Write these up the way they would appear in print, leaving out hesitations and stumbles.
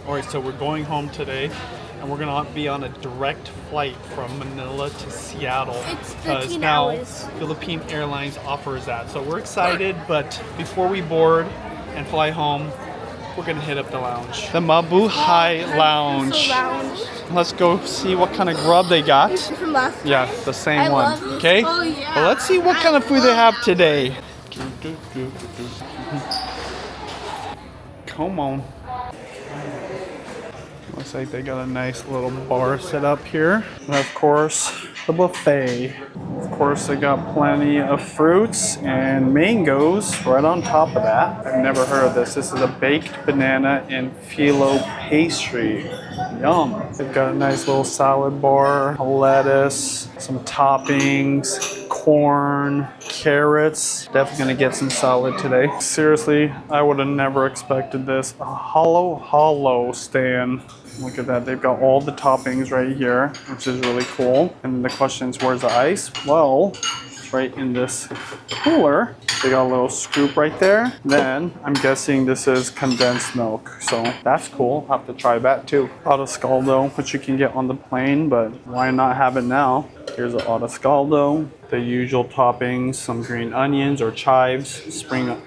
All right, so we're going home today, and we're gonna be on a direct flight from Manila to Seattle. It's because 13 now hours. Philippine Airlines offers that. So we're excited, but before we board and fly home, we're gonna hit up the lounge. The Mabuhay Lounge. Let's go see what kind of grub they got. From last Yeah, the same I one. love this. Okay? Oh, yeah. Well, let's see what kind of food they have today. Come on. Looks like they got a nice little bar set up here. And of course, the buffet. Of course, they got plenty of fruits and mangoes right on top of that. I've never heard of this. This is a baked banana and phyllo pastry. Yum. They've got a nice little salad bar, lettuce, some toppings, corn, carrots. Definitely gonna get some salad today. Seriously, I would have never expected this. A hollow stand. Look at that, they've got all the toppings right here, which is really cool. And the question is, where's the ice? Well, it's right in this cooler. They got a little scoop right there. Then, I'm guessing this is condensed milk. So that's cool, I'll have to try that too. Scaldo, which you can get on the plane, but why not have it now? Here's an Scaldo. The usual toppings, some green onions or chives, spring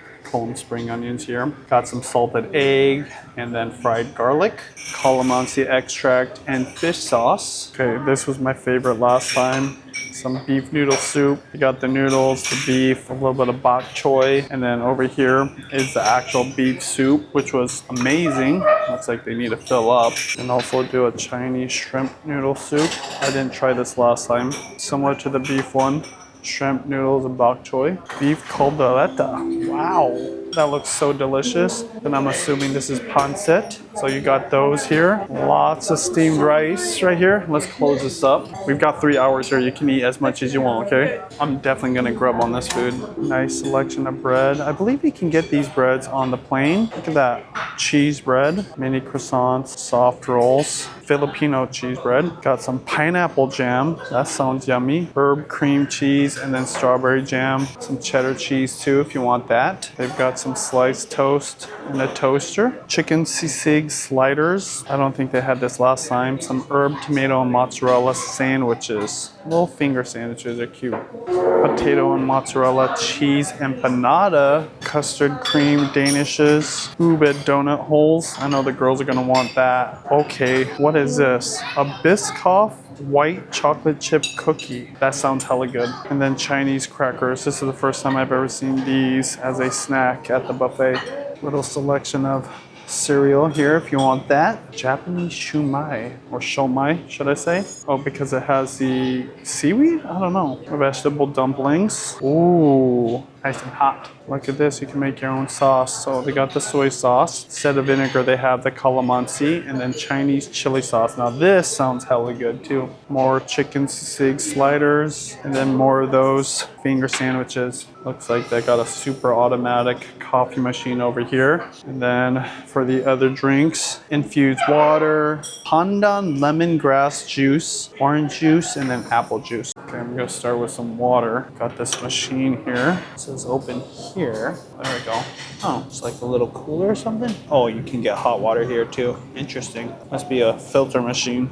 onions here. Got some salted egg and then fried garlic, calamansi extract, and fish sauce. Okay, this was my favorite last time. Some beef noodle soup. You got the noodles, the beef, a little bit of bok choy, and then over here is the actual beef soup, which was amazing. Looks like they need to fill up. And also do a Chinese shrimp noodle soup. I didn't try this last time. Similar to the beef one. Shrimp noodles and bok choy. Beef caldereta. Wow, that looks so delicious. And I'm assuming this is pancit. So you got those here. Lots of steamed rice right here. Let's close this up. We've got 3 hours here. You can eat as much as you want, okay? I'm definitely gonna grub on this food. Nice selection of bread. I believe you can get these breads on the plane. Look at that. Cheese bread, mini croissants, soft rolls. Filipino cheese bread. Got some pineapple jam. That sounds yummy. Herb cream cheese and then strawberry jam. Some cheddar cheese too if you want that. They've got some sliced toast in a toaster. Chicken sisig sliders. I don't think they had this last time. Some herb, tomato, and mozzarella sandwiches. Little finger sandwiches are cute. Potato and mozzarella cheese empanada. Custard cream danishes. Ube donut holes. I know the girls are gonna want that. Okay, what is this? A Biscoff white chocolate chip cookie. That sounds hella good. And then Chinese crackers. This is the first time I've ever seen these as a snack at the buffet. Little selection of cereal here if you want that. Japanese shumai, or shomai, should I say? Oh, because it has the seaweed? I don't know. Vegetable dumplings. Ooh, nice and hot. Look at this, you can make your own sauce. So they got the soy sauce. Instead of vinegar, they have the calamansi and then Chinese chili sauce. Now this sounds hella good too. More chicken sisig sliders and then more of those finger sandwiches. Looks like they got a super automatic coffee machine over here. And then for the other drinks, infused water, pandan lemongrass juice, orange juice, and then apple juice. Okay, I'm gonna start with some water. Got this machine here. It says open here. There we go. Oh, it's like a little cooler or something. Oh, you can get hot water here too. Interesting. Must be a filter machine.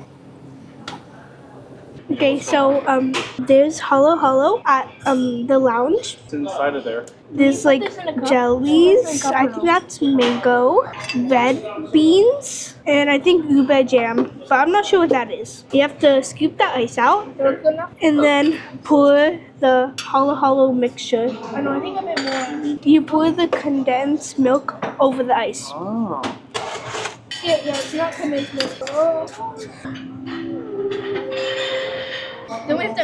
Okay, so there's Holo at the lounge. It's inside of there. There's like jellies. I think that's mango, red beans, and I think ube jam. But I'm not sure what that is. You have to scoop the ice out and then pour the Holo mixture. I know, I think a bit more. You pour the condensed milk over the ice. Oh. Yeah, it's not condensed milk. Oh.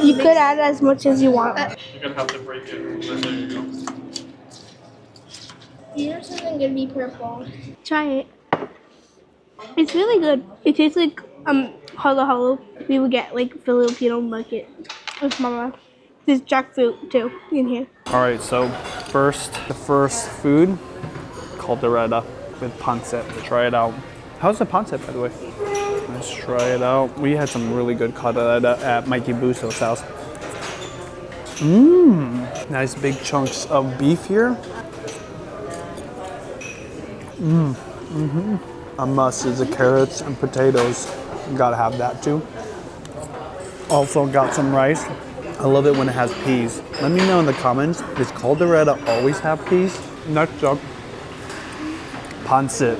You could add as much as you want. You're gonna have to break it. There you go. Yours isn't gonna be purple. Try it. It's really good. It tastes like halo. We would get like Filipino market with mama. There's jackfruit too in here. All right, so the first food, caldereta with pancit. Try it out. How's the pancit, by the way? Let's try it out. We had some really good caldereta at Mikey Buso's house. Nice big chunks of beef here. A must is the carrots and potatoes. You gotta have that too. Also got some rice. I love it when it has peas. Let me know in the comments, does caldereta always have peas? Next up, pancit.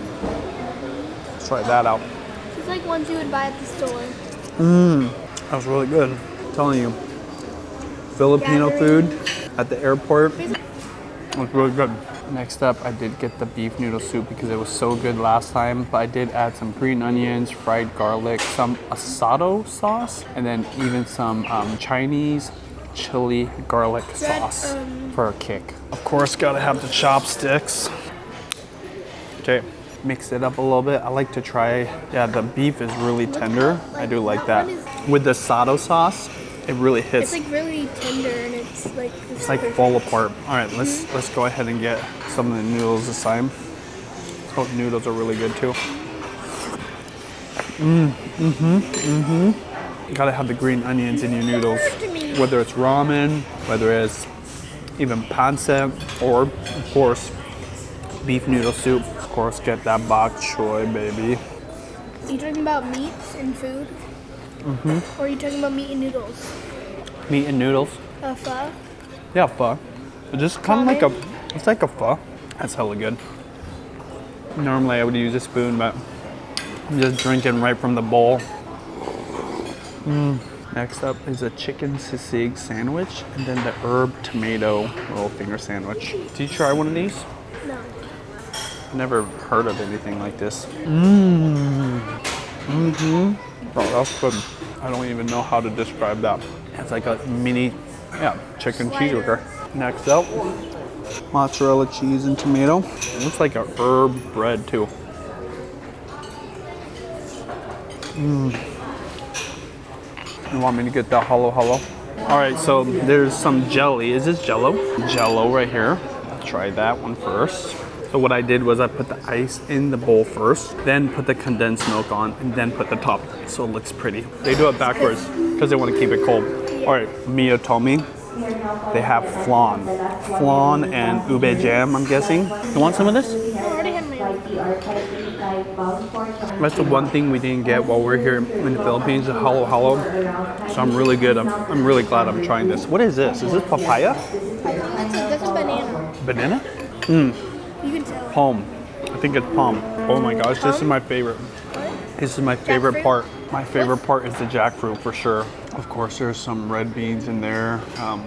Let's try that out. It's like ones you would buy at the store. That was really good. I'm telling you. Filipino food at the airport. It was really good. Next up, I did get the beef noodle soup because it was so good last time, but I did add some green onions, fried garlic, some asado sauce, and then even some Chinese chili garlic sauce for a kick. Of course, gotta have the chopsticks. Okay, mix it up a little bit. I like to try, yeah, the beef is really tender. I do like that. With the asado sauce, it really hits. It's like really tender and it's like fall apart. All right, let's go ahead and get some of the noodles this time. Oh, noodles are really good too. Gotta have the green onions in your noodles. Whether it's ramen, whether it's even pancit, or of course, beef noodle soup. Of course, get that bok choy, baby. Are you talking about meats and food? Or are you talking about meat and noodles? Meat and noodles. Pho? Yeah, pho. It's just kind of like it's like a pho. That's hella good. Normally I would use a spoon, but I'm just drinking right from the bowl. Next up is a chicken sisig sandwich, and then the herb tomato little finger sandwich. Did you try one of these? No. Never heard of anything like this. Oh, that's good. I don't even know how to describe that. It's like a mini, chicken cheeseburger. Next up, mozzarella cheese and tomato. It looks like a herb bread too. You want me to get that hollow? All right, so there's some jelly. Is this Jello? Jello right here. Let's try that one first. So what I did was I put the ice in the bowl first, then put the condensed milk on, and then put the top, so it looks pretty. They do it backwards because they want to keep it cold. All right, Mia told me they have flan and ube jam, I'm guessing. You want some of this? I already have my own. That's the one thing we didn't get while we're here in the Philippines, the halo. So I'm really good. I'm really glad I'm trying this. What is this? Is this papaya? That's a banana. Banana? You can tell. Palm. I think it's palm. Oh my gosh, this is my favorite. This is my favorite part. My favorite part is the jackfruit for sure. Of course, there's some red beans in there.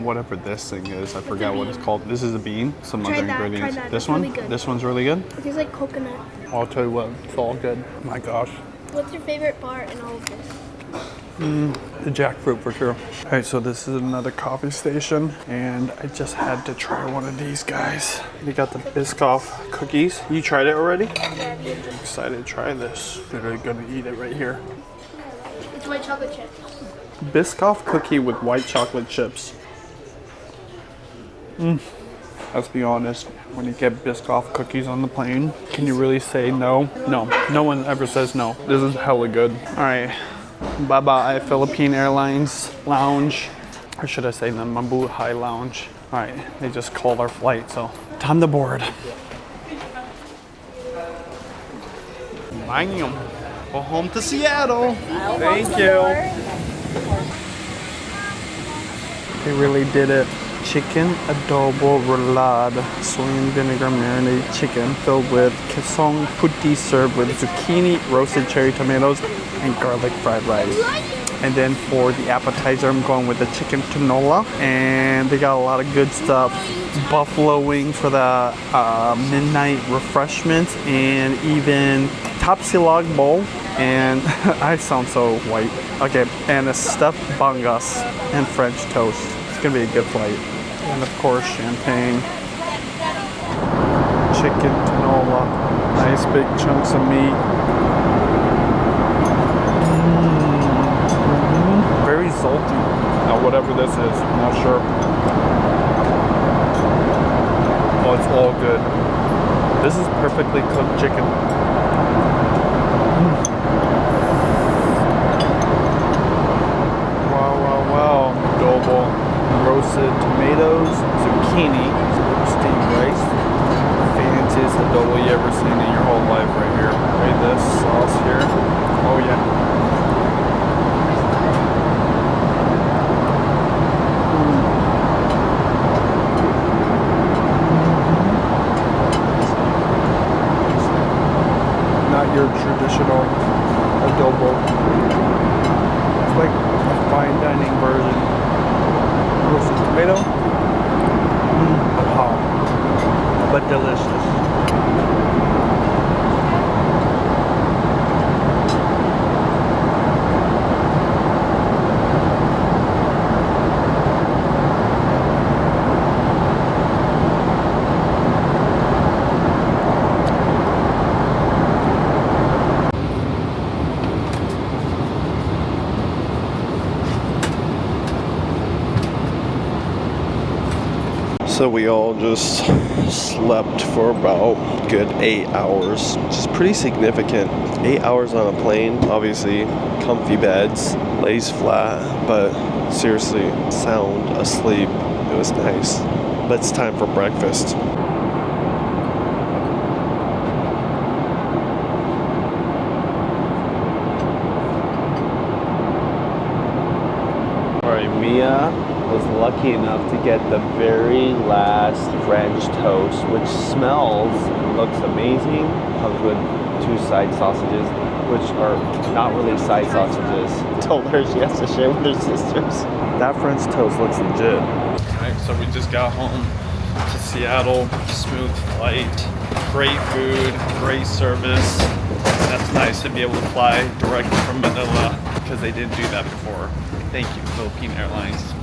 Whatever this thing is, I forgot what it's called. This is a bean. Some other ingredients. Try that. This It's one? really good. This one's really good? It tastes like coconut. I'll tell you what, it's all good. Oh my gosh. What's your favorite part in all of this? The jackfruit for sure. All right, so this is another coffee station, and I just had to try one of these guys. They got the Biscoff cookies. You tried it already? Yeah, I'm excited to try this. Literally gonna eat it right here. it's white chocolate chip. Biscoff cookie with white chocolate chips. Let's be honest, when you get Biscoff cookies on the plane, can you really say no? No one ever says no. This is hella good. All right. Bye-bye, Philippine Airlines lounge. Or should I say the Mabuhay lounge? All right, they just called our flight, so time to board. Bye. Go home to Seattle. Thank you. They really did it. Chicken adobo roulade, soy and vinegar marinated chicken filled with kesong puti served with zucchini, roasted cherry tomatoes, and garlic fried rice. And then for the appetizer, I'm going with the chicken tinola, and they got a lot of good stuff. Buffalo wings for the midnight refreshments, and even tapsilog bowl. And I sound so white. Okay, and a stuffed bangas and French toast. It's gonna be a good flight. And of course, champagne, chicken tinola, nice big chunks of meat. Very salty. Now, whatever this is, I'm not sure. Oh, it's all good. This is perfectly cooked chicken. Wow. Adobo. Roasted tomatoes, zucchini, steamed rice. Fanciest adobo you ever seen in your whole life right here. Read this. traditional adobo. It's like a fine dining version. Roasted tomato. Hot, but delicious. So we all just slept for about good 8 hours, which is pretty significant. 8 hours on a plane, obviously comfy beds, lays flat, but seriously, sound asleep. It was nice. But it's time for breakfast. Alright, Mia was lucky enough to get the very last French toast, which smells and looks amazing. Comes with 2 side sausages, which are not really side sausages. I told her she has to share with her sisters. That French toast looks legit. Alright, so we just got home to Seattle. Smooth flight, great food, great service. That's nice to be able to fly direct from Manila because they didn't do that before. Thank you, Philippine Airlines.